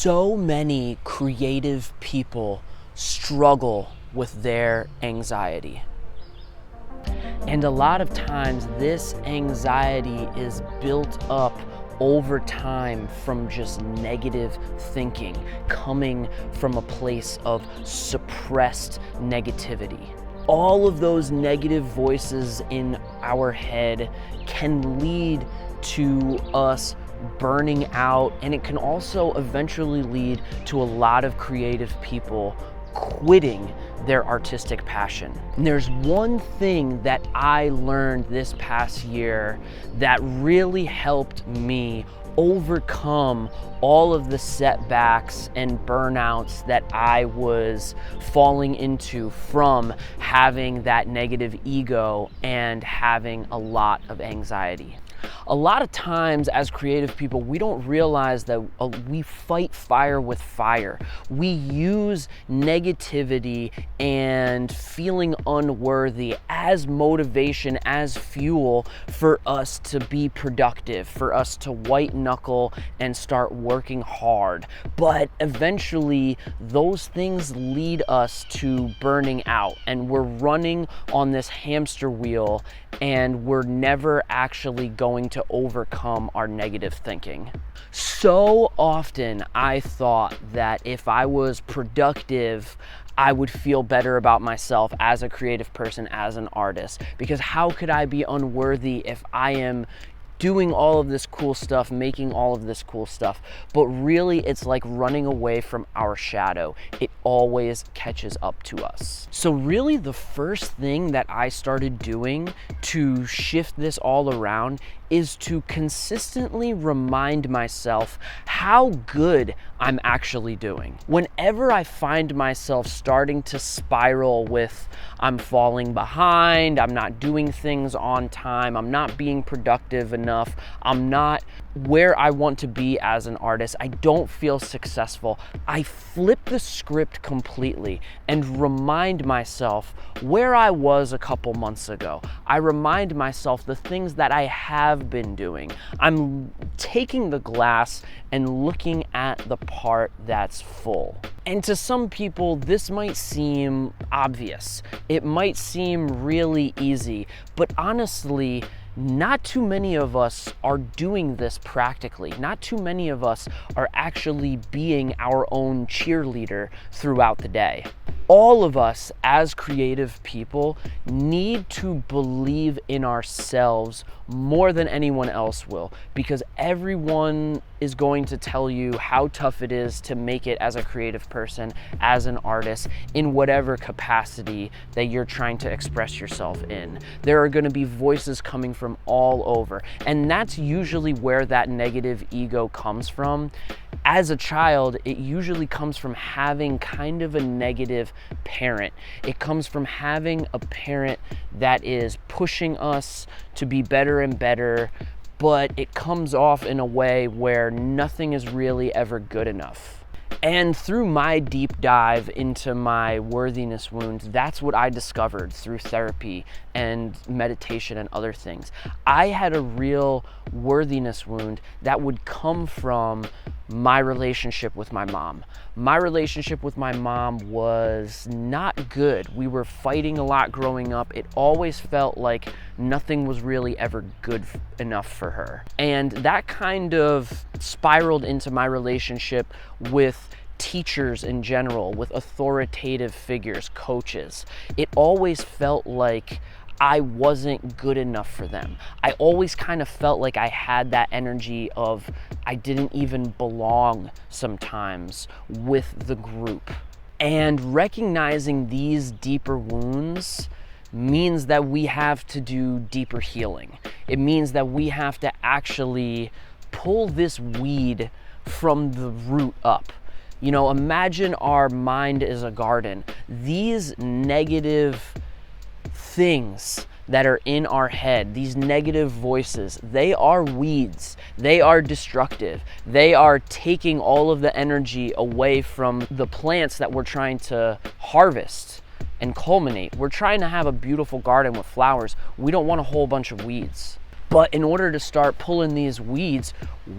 So many creative people struggle with their anxiety. And a lot of times this anxiety is built up over time from just negative thinking, coming from a place of suppressed negativity. All of those negative voices in our head can lead to us burning out, and it can also eventually lead to a lot of creative people quitting their artistic passion. And there's one thing that I learned this past year that really helped me overcome all of the setbacks and burnouts that I was falling into from having that negative ego and having a lot of anxiety. A lot of times as creative people, we don't realize that we fight fire with fire. We use negativity and feeling unworthy as motivation, as fuel for us to be productive, for us to white knuckle and start working hard. But eventually those things lead us to burning out, and we're running on this hamster wheel and we're never actually going to overcome our negative thinking. So often I thought that if I was productive, I would feel better about myself as a creative person, as an artist, because how could I be unworthy if I am doing all of this cool stuff, making all of this cool stuff? But really, it's like running away from our shadow. It always catches up to us. So really, the first thing that I started doing to shift this all around is to consistently remind myself how good I'm actually doing. Whenever I find myself starting to spiral with I'm falling behind, I'm not doing things on time, I'm not being productive enough, I'm not where I want to be as an artist, I don't feel successful, I flip the script completely and remind myself where I was a couple months ago. I remind myself the things that I have been doing. I'm taking the glass and looking at the part that's full. And to some people, this might seem obvious. It might seem really easy, but honestly, not too many of us are doing this practically. Not too many of us are actually being our own cheerleader throughout the day. All of us as creative people need to believe in ourselves more than anyone else will, because everyone is going to tell you how tough it is to make it as a creative person, as an artist, in whatever capacity that you're trying to express yourself in. There are going to be voices coming from all over, and that's usually where that negative ego comes from. As a child, it usually comes from having kind of a negative parent. It comes from having a parent that is pushing us to be better and better, but it comes off in a way where nothing is really ever good enough. And through my deep dive into my worthiness wound, that's what I discovered through therapy and meditation and other things. I had a real worthiness wound that would come from my relationship with my mom. My relationship with my mom was not good. We were fighting a lot growing up. It always felt like nothing was really ever good enough for her. And that kind of spiraled into my relationship with teachers in general, with authoritative figures, coaches. It always felt like I wasn't good enough for them. I always kind of felt like I had that energy of I didn't even belong sometimes with the group. And recognizing these deeper wounds means that we have to do deeper healing. It means that we have to actually pull this weed from the root up. You know, imagine our mind is a garden. These negative things that are in our head, these negative voices, they are weeds. They are destructive. They are taking all of the energy away from the plants that we're trying to harvest and culminate. We're trying to have a beautiful garden with flowers. We don't want a whole bunch of weeds. But in order to start pulling these weeds,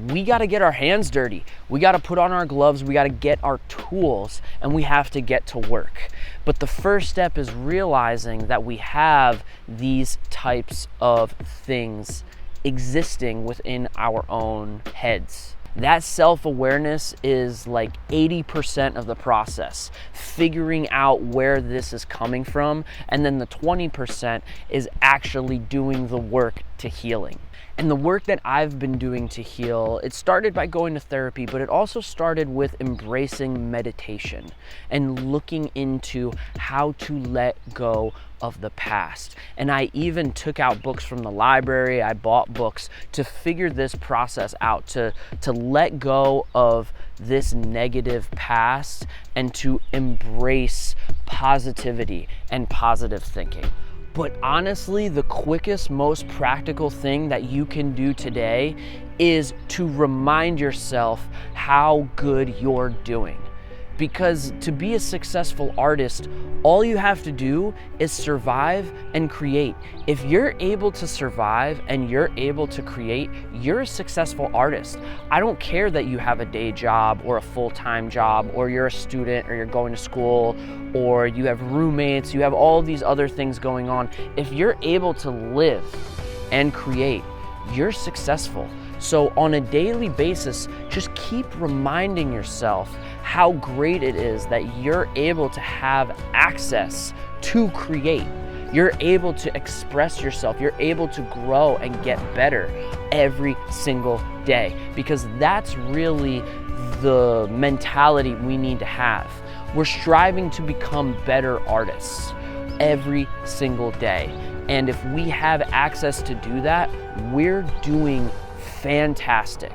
we got to get our hands dirty. We got to put on our gloves. We got to get our tools, and we have to get to work. But the first step is realizing that we have these types of things existing within our own heads. That self-awareness is like 80% of the process, figuring out where this is coming from, and then the 20% is actually doing the work to healing. And the work that I've been doing to heal, it started by going to therapy, but it also started with embracing meditation and looking into how to let go of the past. And I even took out books from the library. I bought books to figure this process out, to let go of this negative past and to embrace positivity and positive thinking. But honestly, the quickest, most practical thing that you can do today is to remind yourself how good you're doing. Because to be a successful artist, all you have to do is survive and create. If you're able to survive and you're able to create, you're a successful artist. I don't care that you have a day job or a full-time job, or you're a student, or you're going to school, or you have roommates, you have all these other things going on. If you're able to live and create, you're successful. So on a daily basis, just keep reminding yourself how great it is that you're able to have access to create. You're able to express yourself. You're able to grow and get better every single day, because that's really the mentality we need to have. We're striving to become better artists every single day. And if we have access to do that, we're doing fantastic.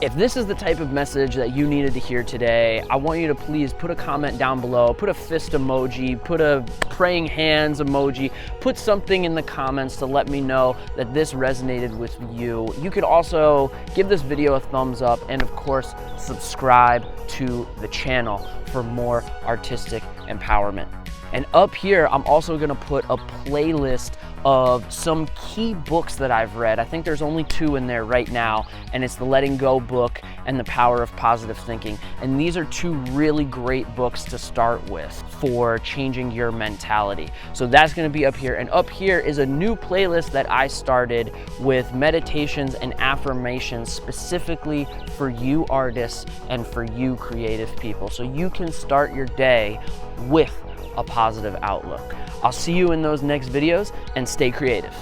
If this is the type of message that you needed to hear today, I want you to please put a comment down below, put a fist emoji, put a praying hands emoji, put something in the comments to let me know that this resonated with you. You could also give this video a thumbs up, and of course, subscribe to the channel for more artistic empowerment. And up here, I'm also gonna put a playlist of some key books that I've read. I think there's only 2 in there right now, and it's the Letting Go book and The Power of Positive Thinking. And these are 2 really great books to start with for changing your mentality. So that's gonna be up here. And up here is a new playlist that I started with meditations and affirmations specifically for you artists and for you creative people. So you can start your day with a positive outlook. I'll see you in those next videos, and stay creative.